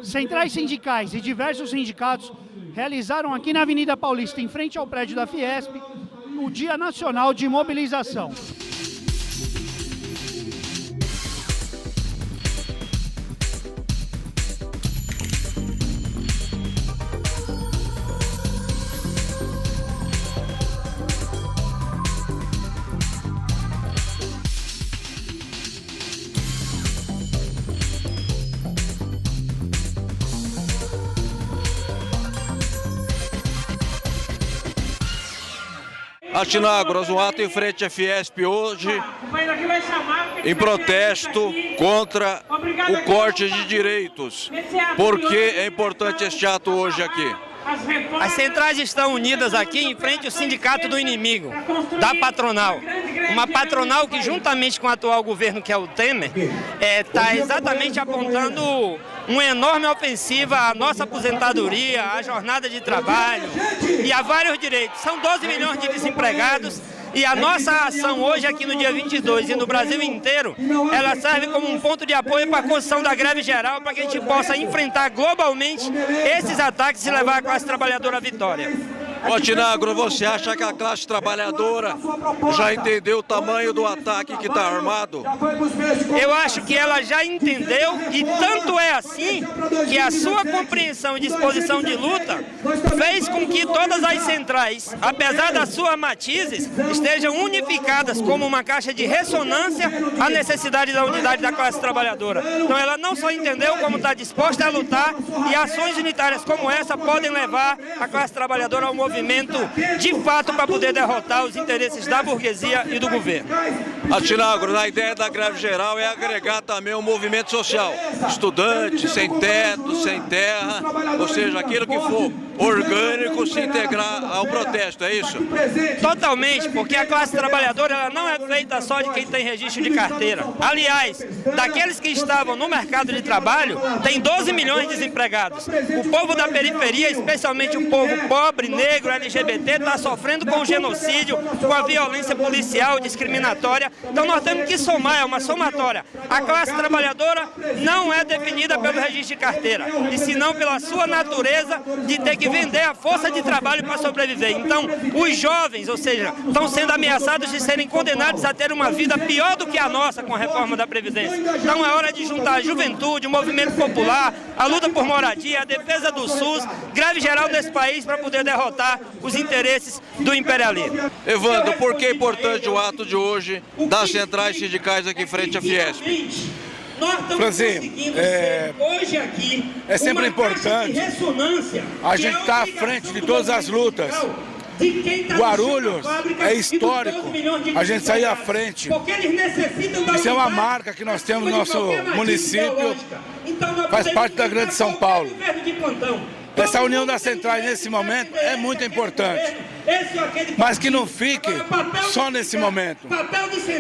Centrais sindicais e diversos sindicatos realizaram aqui na Avenida Paulista, em frente ao prédio da Fiesp, o Dia Nacional de Mobilização. Atinagros, um ato em frente à Fiesp hoje, em protesto contra o corte de direitos. Por que é importante este ato hoje aqui? As centrais estão unidas aqui em frente ao sindicato do inimigo, da patronal. Uma patronal que, juntamente com o atual governo, que é o Temer, está exatamente apontando uma enorme ofensiva à nossa aposentadoria, à jornada de trabalho e a vários direitos. São 12 milhões de desempregados. E a nossa ação hoje aqui no dia 22 e no Brasil inteiro, ela serve como um ponto de apoio para a construção da greve geral, para que a gente possa enfrentar globalmente esses ataques e levar a classe trabalhadora à vitória. Atinagro, você acha que a classe trabalhadora já entendeu o tamanho do ataque que está armado? Eu acho que ela já entendeu, e tanto é assim que a sua compreensão e disposição de luta fez com que todas as centrais, apesar das suas matizes, estejam unificadas como uma caixa de ressonância à necessidade da unidade da classe trabalhadora. Então ela não só entendeu como está disposta a lutar, e ações unitárias como essa podem levar a classe trabalhadora ao movimento de fato para poder derrotar os interesses da burguesia e do governo. Atinagro, a ideia da greve geral é agregar também o movimento social. Estudantes, sem teto, sem terra, ou seja, aquilo que for orgânico se integrar ao protesto, é isso? Totalmente, porque a classe trabalhadora ela não é feita só de quem tem registro de carteira. Aliás, daqueles que estavam no mercado de trabalho, tem 12 milhões de desempregados. O povo da periferia, especialmente o povo pobre, negro, LGBT, está sofrendo com o genocídio, com a violência policial, discriminatória. Então nós temos que somar, é uma somatória. A classe trabalhadora não é definida pelo registro de carteira, e senão pela sua natureza de ter que vender a força de trabalho para sobreviver. Então, os jovens, ou seja, estão sendo ameaçados de serem condenados a ter uma vida pior do que a nossa com a reforma da Previdência. Então é hora de juntar a juventude, o movimento popular, a luta por moradia, a defesa do SUS, greve geral desse país para poder derrotar os interesses do imperialismo. Evandro, por que é importante o ato de hoje das centrais sindicais aqui em frente à Fiesp? Franzinho, é sempre importante a gente estar à frente de todas as lutas. Guarulhos é histórico, a gente sair à frente. Isso é uma marca que nós temos no nosso município, faz parte da Grande São Paulo. Essa união das centrais nesse momento é muito importante, mas que não fique só nesse momento,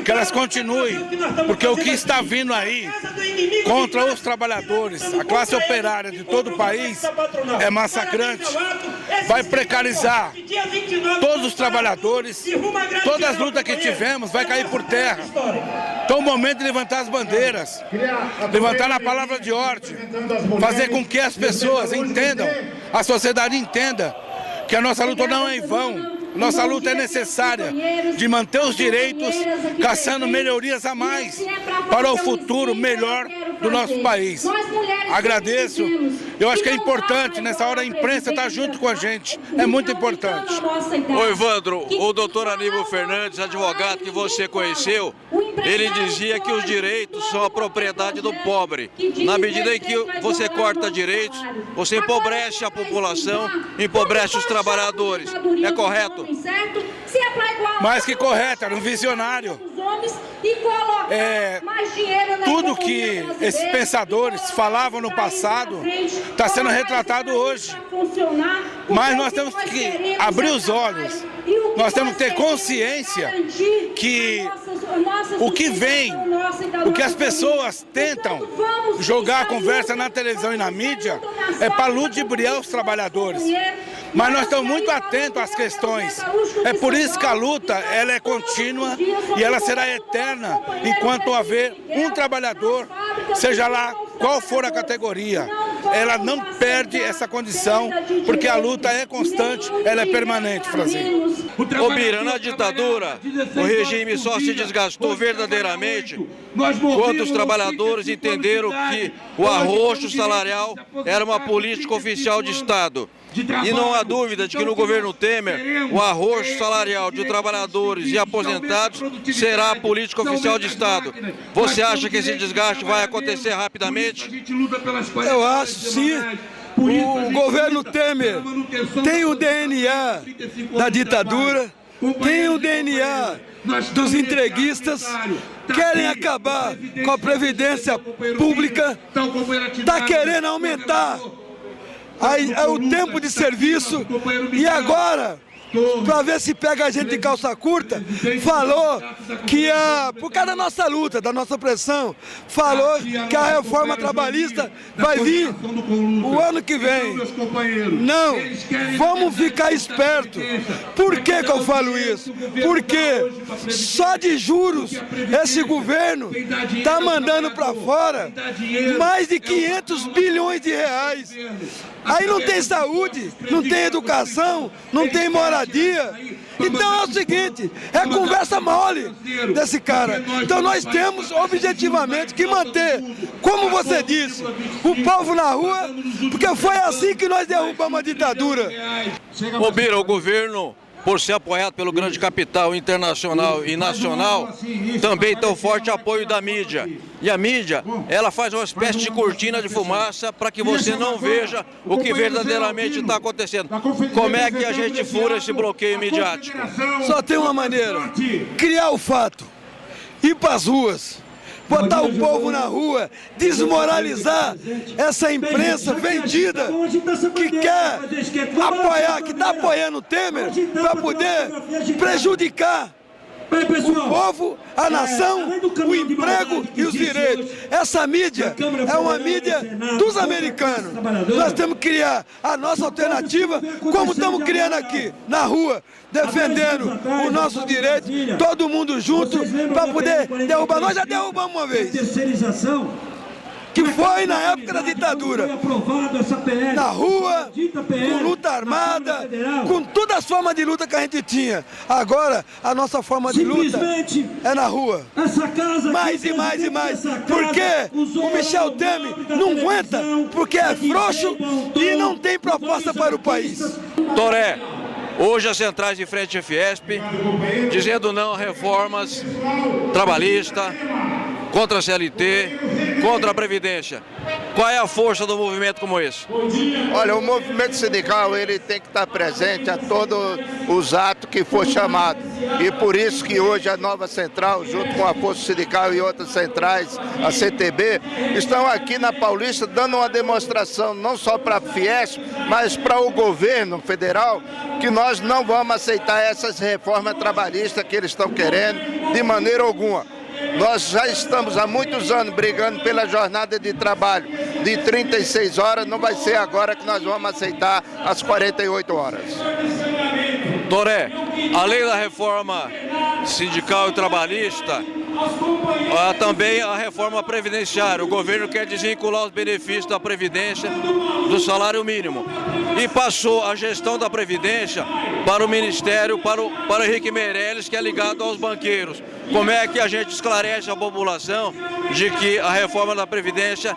que elas continuem, porque o que está vindo aí contra os trabalhadores, a classe operária de todo o país é massacrante, vai precarizar todos os trabalhadores, todas as lutas que tivemos vai cair por terra. Então é o momento de levantar as bandeiras, levantar a palavra de ordem, fazer com que as pessoas entendam, a sociedade entenda que a nossa luta não é em vão. Nossa luta é necessária de manter os direitos, caçando melhorias a mais para o futuro melhor do nosso país. Agradeço. Eu acho que é importante, nessa hora, a imprensa estar junto com a gente. É muito importante. Ô Evandro, o doutor Aníbal Fernandes, advogado que você conheceu, ele dizia que os direitos são a propriedade do pobre. Na medida em que você corta direitos, você empobrece a população, empobrece os trabalhadores. É correto? Mais que correto, era um visionário. Tudo que esses pensadores falavam no passado está sendo retratado hoje. Mas nós temos que abrir os olhos, nós temos que ter consciência que o que vem, o que as pessoas tentam jogar a conversa na televisão e na mídia é para ludibriar os trabalhadores. mas nós estamos muito atentos às questões. É por isso que a luta ela é contínua e ela será eterna enquanto haver um trabalhador, seja lá qual for a categoria. Ela não perde essa condição, porque a luta é constante, ela é permanente, Franzinho. Ô Bira, na ditadura, o regime só se desgastou verdadeiramente quando os trabalhadores entenderam que o arroxo salarial era uma política oficial de Estado. E não há dúvida de que no governo Temer, o arroxo salarial de trabalhadores e aposentados será a política oficial de Estado. Você acha que esse desgaste vai acontecer rapidamente? Eu acho sim. O governo Temer tem o DNA da ditadura, tem o DNA dos entreguistas, querem acabar com a previdência pública, está querendo aumentar o tempo de serviço e agora, para ver se pega a gente de calça curta, falou que por causa da nossa luta, da nossa pressão, falou que a reforma trabalhista vai vir o ano que vem. Não, vamos ficar espertos. Por que eu falo isso? Porque só de juros esse governo está mandando para fora mais de 500 bilhões de reais. Aí não tem saúde, não tem educação, não tem moradia. Então é o seguinte, é conversa mole desse cara. Então nós temos objetivamente que manter, como você disse, o povo na rua, porque foi assim que nós derrubamos a ditadura. Ô Bira, o governo, por ser apoiado pelo grande capital internacional e nacional, também tem o forte apoio da mídia. E a mídia, ela faz uma espécie de cortina de fumaça para que você não veja o que verdadeiramente está acontecendo. Como é que a gente fura esse bloqueio midiático? Só tem uma maneira, criar o fato, ir para as ruas, botar o povo na rua, desmoralizar essa imprensa vendida que quer apoiar, que está apoiando o Temer para poder prejudicar o povo, a nação, o emprego e os direitos. Essa mídia é uma mídia dos americanos. Nós temos que criar a nossa alternativa, como estamos criando aqui, na rua, defendendo os nossos direitos, todo mundo junto, para poder derrubar. Nós já derrubamos uma vez, que foi na época da ditadura, na rua, com luta armada, com todas as formas de luta que a gente tinha. Agora, a nossa forma de luta é na rua. Mais e mais e mais. Porque o Michel Temer não aguenta, porque é frouxo e não tem proposta para o país. Toré, hoje as centrais de frente à Fiesp, dizendo não a reformas trabalhistas, contra a CLT, contra a Previdência. Qual é a força do movimento como esse? Olha, o movimento sindical ele tem que estar presente a todos os atos que for chamado. E por isso que hoje a nova central, junto com a Força Sindical e outras centrais, a CTB, estão aqui na Paulista dando uma demonstração não só para a Fiesp, mas para o governo federal, que nós não vamos aceitar essas reformas trabalhistas que eles estão querendo de maneira alguma. Nós já estamos há muitos anos brigando pela jornada de trabalho de 36 horas, não vai ser agora que nós vamos aceitar as 48 horas. Toré, além da reforma sindical e trabalhista, há também a reforma previdenciária. O governo quer desvincular os benefícios da Previdência do salário mínimo. E passou a gestão da Previdência para o Ministério, para o Henrique Meirelles, que é ligado aos banqueiros. Como é que a gente esclarece a população de que a reforma da Previdência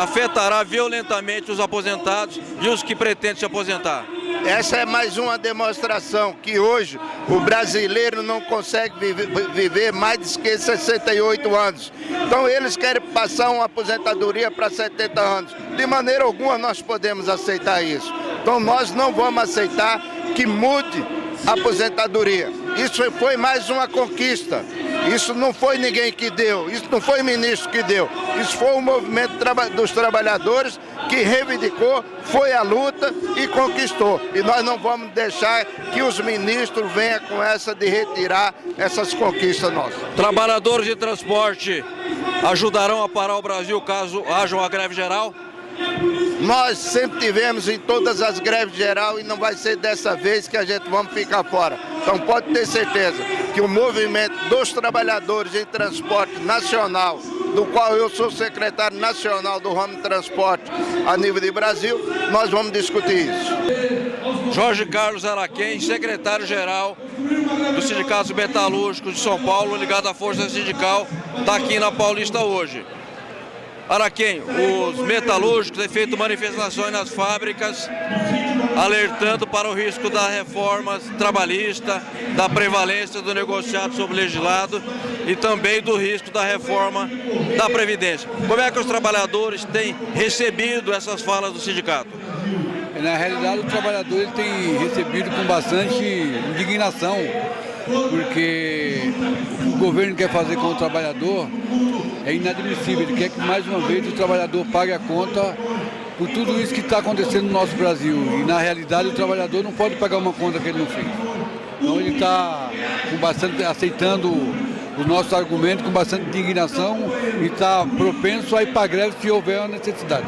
afetará violentamente os aposentados e os que pretendem se aposentar? Essa é mais uma demonstração que hoje o brasileiro não consegue viver mais de 68 anos. Então eles querem passar uma aposentadoria para 70 anos. De maneira alguma nós podemos aceitar isso. Então nós não vamos aceitar que mude a aposentadoria. Isso foi mais uma conquista. Isso não foi ninguém que deu, isso não foi o ministro que deu. Isso foi o movimento dos trabalhadores que reivindicou, foi à luta e conquistou. E nós não vamos deixar que os ministros venham com essa de retirar essas conquistas nossas. Trabalhadores de transporte ajudarão a parar o Brasil caso haja uma greve geral? Nós sempre tivemos em todas as greves geral e não vai ser dessa vez que a gente vamos ficar fora. Então pode ter certeza que o movimento dos trabalhadores em transporte nacional, do qual eu sou secretário nacional do ramo de transporte a nível de Brasil, nós vamos discutir isso. Jorge Carlos Araquém, secretário-geral do Sindicato Metalúrgico de São Paulo, ligado à Força Sindical, está aqui na Paulista hoje. Araquém, os metalúrgicos têm feito manifestações nas fábricas, alertando para o risco da reforma trabalhista, da prevalência do negociado sobre o legislado e também do risco da reforma da Previdência. Como é que os trabalhadores têm recebido essas falas do sindicato? Na realidade, o trabalhador ele tem recebido com bastante indignação, porque o que o governo quer fazer com o trabalhador é inadmissível. Ele quer que mais uma vez o trabalhador pague a conta por tudo isso que está acontecendo no nosso Brasil. E na realidade o trabalhador não pode pagar uma conta que ele não fez. Então ele está aceitando o nosso argumento com bastante indignação e está propenso a ir para a greve se houver a necessidade.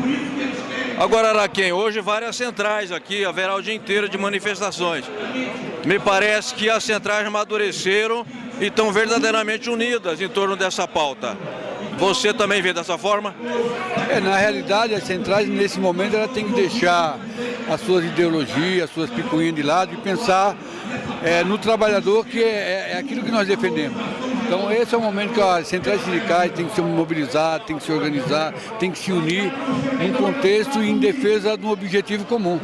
Agora, Araquém, hoje várias centrais aqui, haverá o dia inteiro de manifestações. Me parece que as centrais amadureceram e estão verdadeiramente unidas em torno dessa pauta. Você também vê dessa forma? Na realidade, as centrais, nesse momento, elas têm que deixar as suas ideologias, as suas picuinhas de lado e pensar no trabalhador, que é aquilo que nós defendemos. Então, esse é o momento que as centrais sindicais têm que se mobilizar, têm que se organizar, têm que se unir em contexto e em defesa de um objetivo comum.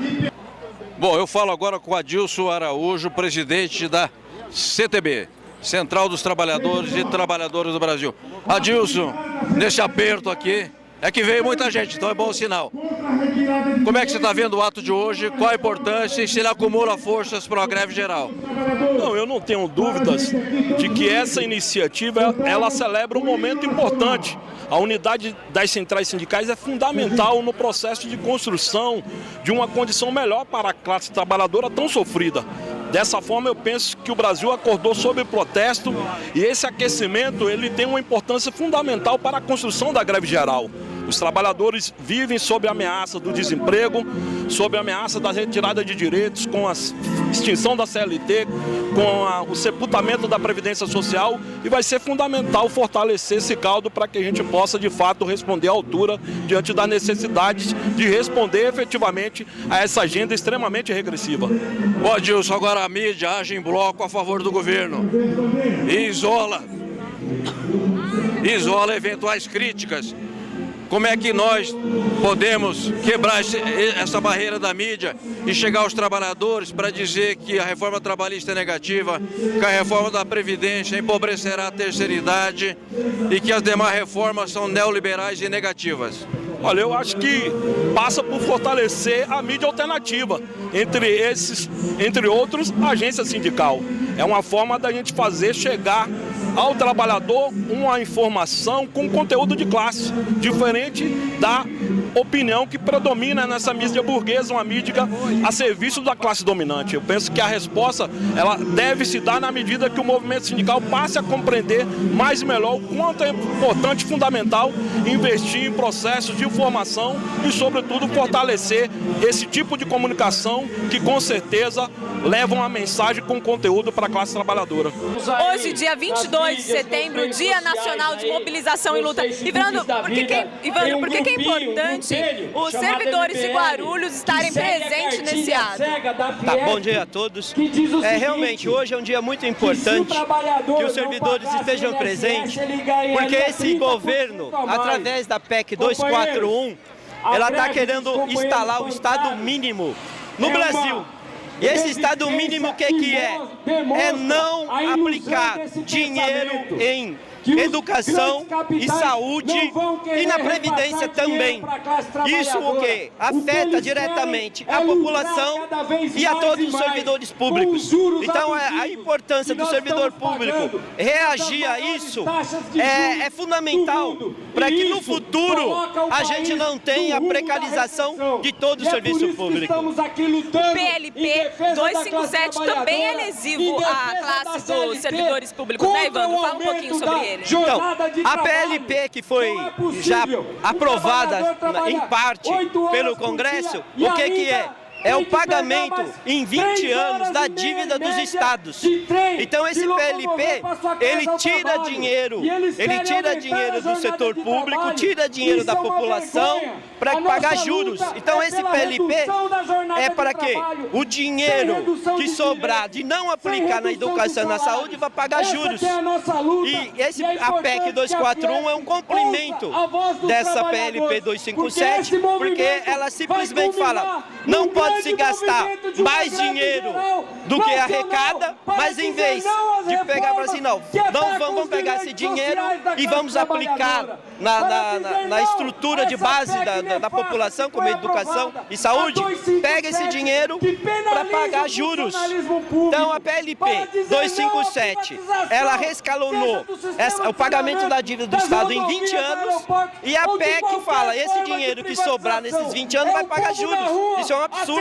Bom, eu falo agora com Adilson Araújo, presidente da CTB, Central dos Trabalhadores e Trabalhadoras do Brasil. Adilson, nesse aperto aqui, é que veio muita gente, então é bom sinal. Como é que você está vendo o ato de hoje? Qual a importância e se ele acumula forças para a greve geral? Não, eu não tenho dúvidas de que essa iniciativa, ela celebra um momento importante. A unidade das centrais sindicais é fundamental no processo de construção de uma condição melhor para a classe trabalhadora tão sofrida. Dessa forma, eu penso que o Brasil acordou sob protesto e esse aquecimento ele tem uma importância fundamental para a construção da greve geral. Os trabalhadores vivem sob a ameaça do desemprego, sob a ameaça da retirada de direitos, com a extinção da CLT, com o sepultamento da Previdência Social, e vai ser fundamental fortalecer esse caldo para que a gente possa, de fato, responder à altura diante das necessidades de responder efetivamente a essa agenda extremamente regressiva. Bom, Adilson, agora a mídia age em bloco a favor do governo e isola eventuais críticas. Como é que nós podemos quebrar essa barreira da mídia e chegar aos trabalhadores para dizer que a reforma trabalhista é negativa, que a reforma da Previdência empobrecerá a terceira idade e que as demais reformas são neoliberais e negativas? Olha, eu acho que passa por fortalecer a mídia alternativa, entre outros, a agência sindical. É uma forma da gente fazer chegar ao trabalhador uma informação com conteúdo de classe, diferente da opinião que predomina nessa mídia burguesa, uma mídia a serviço da classe dominante. Eu penso que a resposta ela deve se dar na medida que o movimento sindical passe a compreender mais e melhor o quanto é importante e fundamental investir em processos de informação e, sobretudo, fortalecer esse tipo de comunicação que, com certeza, leva uma mensagem com conteúdo para a classe trabalhadora. Hoje, dia 22 de setembro, Dia Nacional de Mobilização e Luta. Ivandro, por que é importante os servidores de Guarulhos estarem presentes nesse ato? Tá, bom dia a todos. Realmente, hoje é um dia muito importante que os servidores estejam presentes, porque esse governo, através da PEC 241, ela está querendo instalar o Estado mínimo no Brasil. E esse Estado mínimo o que é? É não aplicar dinheiro em educação e saúde e na Previdência também. Isso o que? Afeta diretamente a população e a todos os servidores públicos. Então a importância do servidor público reagir a isso é fundamental para que no futuro a gente não tenha a precarização de todo o serviço público. O PLP 257 também é lesivo à classe dos servidores públicos, né, Evandro? Fala um pouquinho sobre ele. Então, a PLP que foi já aprovada em parte pelo Congresso, o que é? É o pagamento em 20 anos da dívida dos estados. Então esse PLP, ele tira dinheiro do setor público, tira dinheiro da população para pagar juros. Então esse PLP é para quê? O dinheiro que sobrar de não aplicar na educação e na saúde vai pagar juros. E a PEC 241 é um complemento dessa PLP 257, porque ela simplesmente fala, não pode se gastar mais dinheiro do que arrecada, mas em vez de pegar para assim, não, vamos pegar esse dinheiro e vamos aplicar na estrutura de base da população, como educação e saúde, pega esse dinheiro para pagar juros. Então a PLP 257, ela rescalonou o pagamento da dívida do Estado em 20 anos e a PEC fala, esse dinheiro que sobrar nesses 20 anos vai pagar juros. Isso é um absurdo.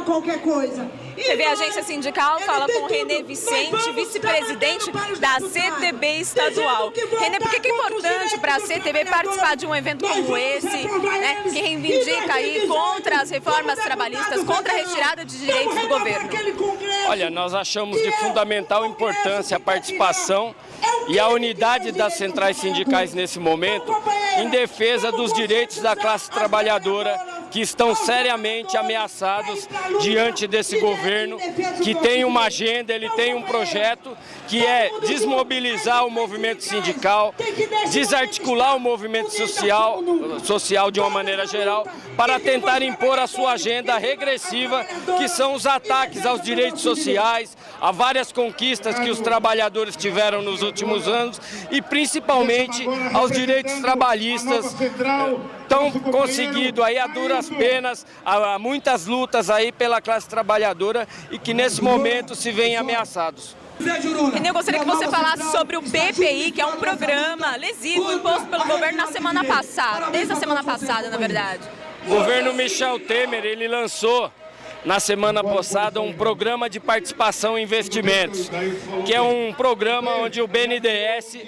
Qualquer coisa. TV Agência Sindical fala com Renê Vicente, vice-presidente da CTB estadual. Renê, por que é importante para a CTB participar de um evento como esse, né, que reivindica aí contra as reformas trabalhistas, contra a retirada de direitos do governo? Olha, nós achamos de fundamental importância a participação e a unidade das centrais sindicais nesse momento em defesa dos direitos da classe trabalhadora que estão seriamente ameaçados diante desse governo, que tem uma agenda, ele tem um projeto que é desmobilizar o movimento sindical, desarticular o movimento social de uma maneira geral, para tentar impor a sua agenda regressiva, que são os ataques aos direitos sociais, a várias conquistas que os trabalhadores tiveram nos últimos anos e principalmente aos direitos trabalhistas tão conseguido aí a duras penas, há muitas lutas aí pela classe trabalhadora e que nesse momento se veem ameaçados. Eu gostaria que você falasse sobre o PPI, que é um programa lesivo imposto pelo governo na semana passada, desde a semana passada, na verdade. O governo Michel Temer, ele lançou na semana passada um programa de participação em investimentos, que é um programa onde o BNDES,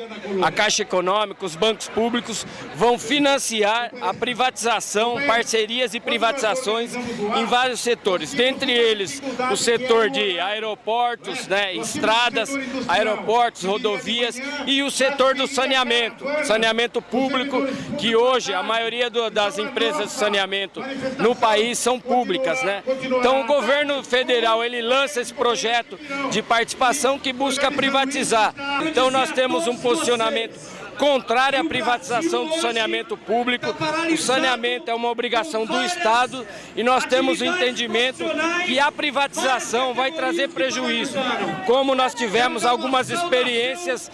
a Caixa Econômica, os bancos públicos vão financiar a privatização, parcerias e privatizações em vários setores, dentre eles o setor de aeroportos, né, estradas, aeroportos, rodovias e o setor do saneamento público, que hoje a maioria das empresas de saneamento no país são públicas, né? Então o governo federal, ele lança esse projeto de participação que busca privatizar. Então nós temos um posicionamento contrário à privatização do saneamento público. O saneamento é uma obrigação do Estado e nós temos o entendimento que a privatização vai trazer prejuízo, como nós tivemos algumas experiências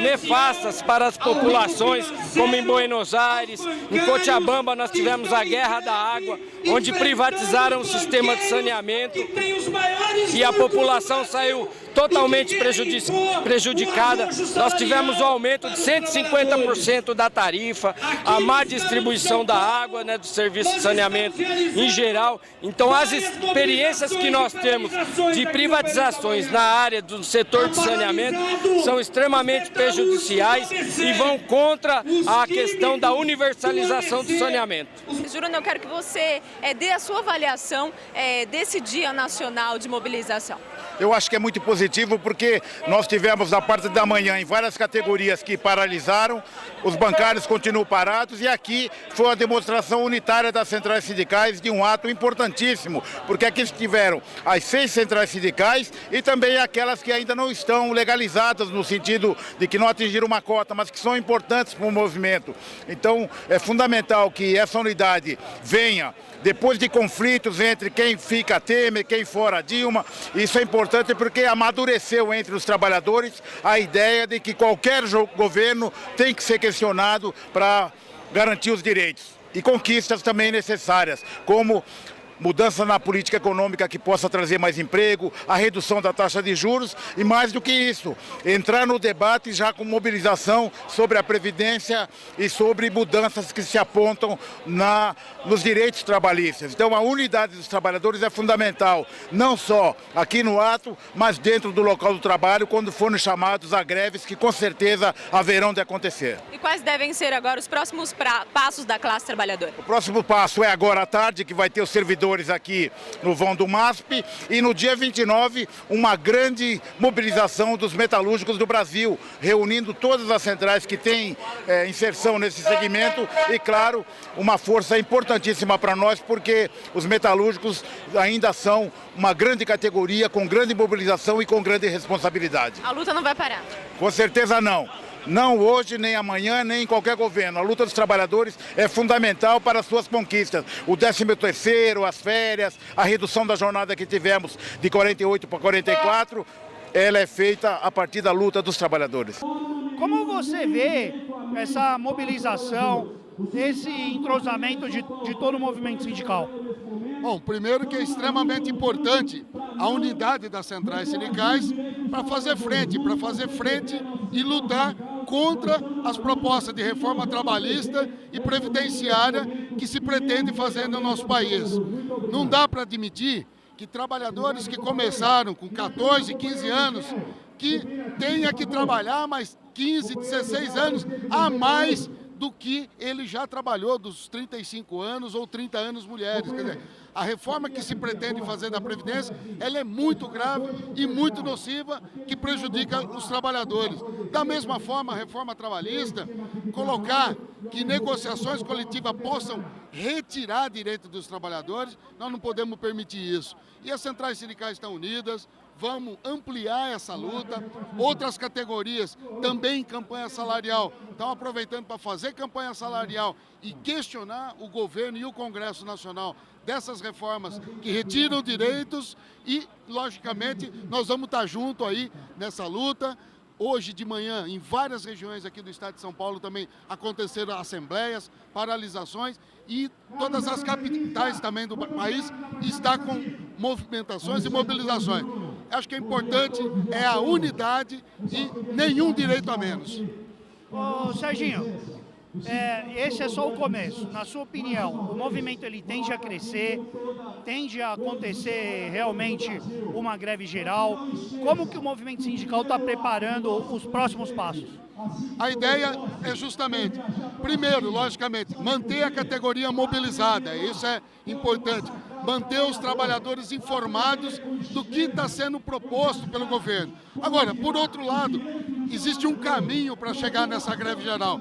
nefastas para as populações, como em Buenos Aires, em Cochabamba nós tivemos a Guerra da Água, onde privatizaram o sistema de saneamento e a população saiu totalmente prejudicada. Nós tivemos um aumento de 150% da tarifa, a má distribuição da água, né, do serviço de saneamento em geral. Então as experiências que nós temos de privatizações na área do setor de saneamento são extremamente prejudiciais e vão contra a questão da universalização do saneamento. Juruna, eu quero que você dê a sua avaliação desse Dia Nacional de Mobilização. Eu acho que é muito positivo porque nós tivemos na parte da manhã em várias categorias que paralisaram, os bancários continuam parados e aqui foi uma demonstração unitária das centrais sindicais de um ato importantíssimo, porque aqui estiveram as 6 centrais sindicais e também aquelas que ainda não estão legalizadas no sentido de que não atingiram uma cota, mas que são importantes para o movimento. Então é fundamental que essa unidade venha depois de conflitos entre quem fica Temer, quem fora Dilma. Isso é importante porque amadureceu entre os trabalhadores a ideia de que qualquer governo tem que ser questionado para garantir os direitos e conquistas também necessárias, como mudança na política econômica que possa trazer mais emprego, a redução da taxa de juros e, mais do que isso, entrar no debate já com mobilização sobre a Previdência e sobre mudanças que se apontam nos direitos trabalhistas. Então, a unidade dos trabalhadores é fundamental, não só aqui no ato, mas dentro do local do trabalho, quando forem chamados a greves que com certeza haverão de acontecer. E quais devem ser agora os próximos passos da classe trabalhadora? O próximo passo é agora à tarde, que vai ter os servidores aqui no vão do MASP, e no dia 29, uma grande mobilização dos metalúrgicos do Brasil, reunindo todas as centrais que têm inserção nesse segmento e, claro, uma força importantíssima para nós, porque os metalúrgicos ainda são uma grande categoria, com grande mobilização e com grande responsabilidade. A luta não vai parar? Com certeza não. Não hoje, nem amanhã, nem em qualquer governo. A luta dos trabalhadores é fundamental para as suas conquistas. O 13º, as férias, a redução da jornada que tivemos de 48 para 44, ela é feita a partir da luta dos trabalhadores. Como você vê essa mobilização, esse entrosamento de todo o movimento sindical? Bom, primeiro que é extremamente importante a unidade das centrais sindicais para fazer frente e lutar contra as propostas de reforma trabalhista e previdenciária que se pretende fazer no nosso país. Não dá para admitir que trabalhadores que começaram com 14, 15 anos, que tenha que trabalhar mais 15, 16 anos a mais do que ele já trabalhou dos 35 anos ou 30 anos mulheres. Quer dizer, a reforma que se pretende fazer da Previdência, ela é muito grave e muito nociva, que prejudica os trabalhadores. Da mesma forma, a reforma trabalhista, colocar que negociações coletivas possam retirar direito dos trabalhadores, nós não podemos permitir isso. E as centrais sindicais estão unidas, vamos ampliar essa luta. Outras categorias também em campanha salarial estão aproveitando para fazer campanha salarial e questionar o governo e o Congresso Nacional dessas reformas que retiram direitos e, logicamente, nós vamos estar junto aí nessa luta. Hoje de manhã, em várias regiões aqui do estado de São Paulo também aconteceram assembleias, paralisações e todas as capitais também do país estão com movimentações e mobilizações. Acho que é importante é a unidade e nenhum direito a menos. Ô, Serginho, esse é só o começo. Na sua opinião, o movimento ele tende a crescer, tende a acontecer realmente uma greve geral? Como que o movimento sindical está preparando os próximos passos? A ideia é justamente, primeiro, logicamente, manter a categoria mobilizada, isso é importante, manter os trabalhadores informados do que está sendo proposto pelo governo. Agora, por outro lado, existe um caminho para chegar nessa greve geral.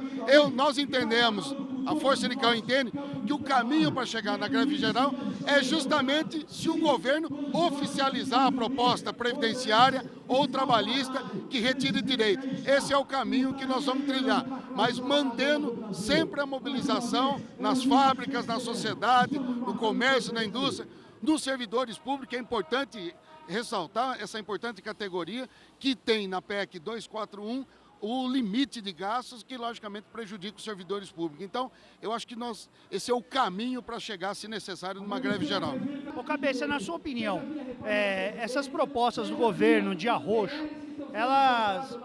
Nós entendemos, a Força Sindical entende, que o caminho para chegar na greve geral é justamente se o governo oficializar a proposta previdenciária ou trabalhista que retire direito. Esse é o caminho que nós vamos trilhar, mas mantendo sempre a mobilização nas fábricas, na sociedade, no comércio, na indústria, nos servidores públicos. É importante ressaltar essa importante categoria que tem na PEC 241 o limite de gastos que, logicamente, prejudica os servidores públicos. Então, eu acho que esse é o caminho para chegar, se necessário, numa greve geral. Ô, Cabeça, na sua opinião, essas propostas do governo de arroxo, elas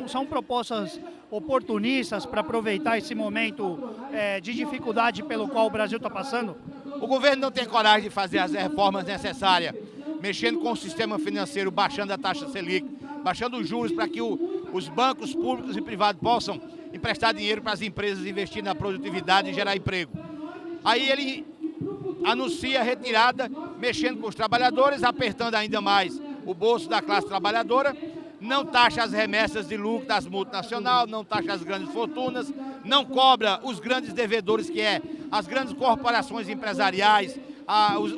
são propostas oportunistas para aproveitar esse momento de dificuldade pelo qual o Brasil está passando? O governo não tem coragem de fazer as reformas necessárias, mexendo com o sistema financeiro, baixando a taxa Selic, baixando os juros para que os bancos públicos e privados possam emprestar dinheiro para as empresas investir na produtividade e gerar emprego. Aí ele anuncia a retirada, mexendo com os trabalhadores, apertando ainda mais o bolso da classe trabalhadora, não taxa as remessas de lucro das multinacionais, não taxa as grandes fortunas, não cobra os grandes devedores, que é as grandes corporações empresariais,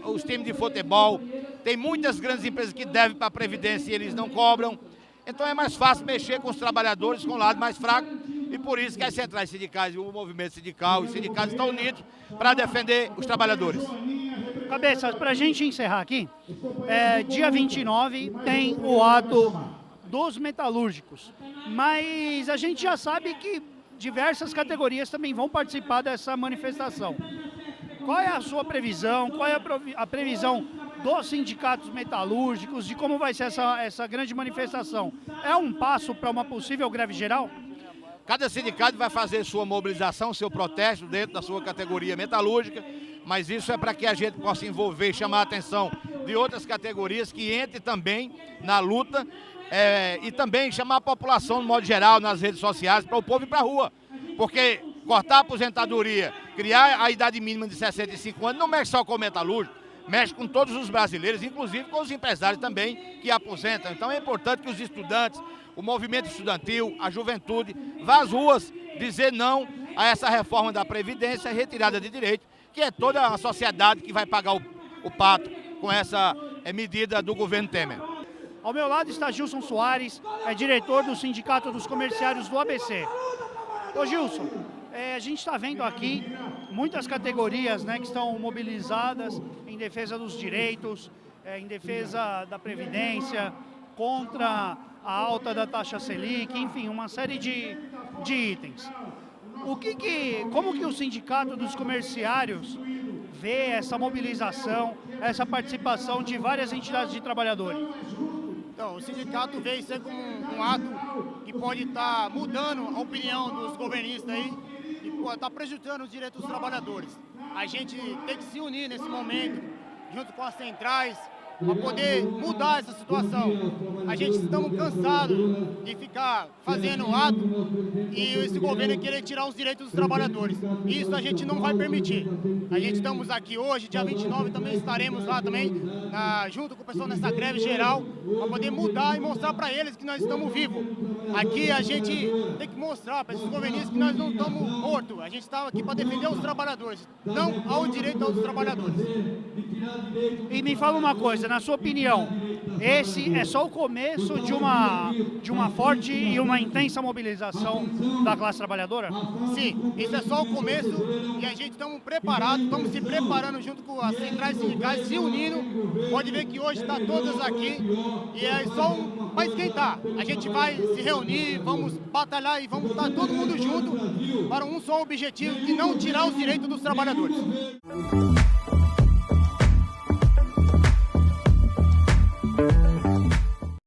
os times de futebol. Tem muitas grandes empresas que devem para a Previdência e eles não cobram. Então é mais fácil mexer com os trabalhadores, com o lado mais fraco, e por isso que as centrais sindicais e o movimento sindical, os sindicatos estão unidos para defender os trabalhadores. Cabeça, para a gente encerrar aqui, dia 29 tem o ato dos metalúrgicos, mas a gente já sabe que diversas categorias também vão participar dessa manifestação. qual é a sua previsão, qual é a previsão dos sindicatos metalúrgicos, de como vai ser essa grande manifestação? É um passo para uma possível greve geral? Cada sindicato vai fazer sua mobilização, seu protesto dentro da sua categoria metalúrgica, mas isso é para que a gente possa envolver e chamar a atenção de outras categorias que entrem também na luta e também chamar a população, no modo geral, nas redes sociais, para o povo ir para a rua. Porque cortar a aposentadoria, criar a idade mínima de 65 anos, não mexe só com o metalúrgico, mexe com todos os brasileiros, inclusive com os empresários também que aposentam. Então é importante que os estudantes, o movimento estudantil, a juventude, vá às ruas dizer não a essa reforma da Previdência, retirada de direito, que é toda a sociedade que vai pagar o pato com essa medida do governo Temer. Ao meu lado está Gilson Soares, é diretor do Sindicato dos Comerciários do ABC. Ô Gilson, a gente está vendo aqui muitas categorias, né, que estão mobilizadas em defesa dos direitos, em defesa da Previdência, contra a alta da taxa Selic, enfim, uma série de itens. Como que o Sindicato dos Comerciários vê essa mobilização, essa participação de várias entidades de trabalhadores? Então, o sindicato vê isso aí como um ato que pode estar mudando a opinião dos governistas aí e pode estar prejudicando os direitos dos trabalhadores. A gente tem que se unir nesse momento, junto com as centrais, para poder mudar essa situação. A gente estamos cansados de ficar fazendo ato e esse governo querer tirar os direitos dos trabalhadores. Isso a gente não vai permitir. A gente estamos aqui hoje, dia 29, também estaremos lá também, junto com o pessoal nessa greve geral, para poder mudar e mostrar para eles que nós estamos vivos. Aqui a gente tem que mostrar para esses governistas que nós não estamos mortos. A gente está aqui para defender os trabalhadores, não ao direito aos trabalhadores. E me fala uma coisa, na sua opinião, esse é só o começo de uma forte e uma intensa mobilização da classe trabalhadora? Sim, isso é só o começo e a gente estamos preparados, estamos se preparando junto com as centrais sindicais, se unindo. Pode ver que hoje está todas aqui e é só para esquentar. A gente vai se reunir, vamos batalhar e vamos estar todo mundo junto para um só objetivo, de não tirar os direitos dos trabalhadores.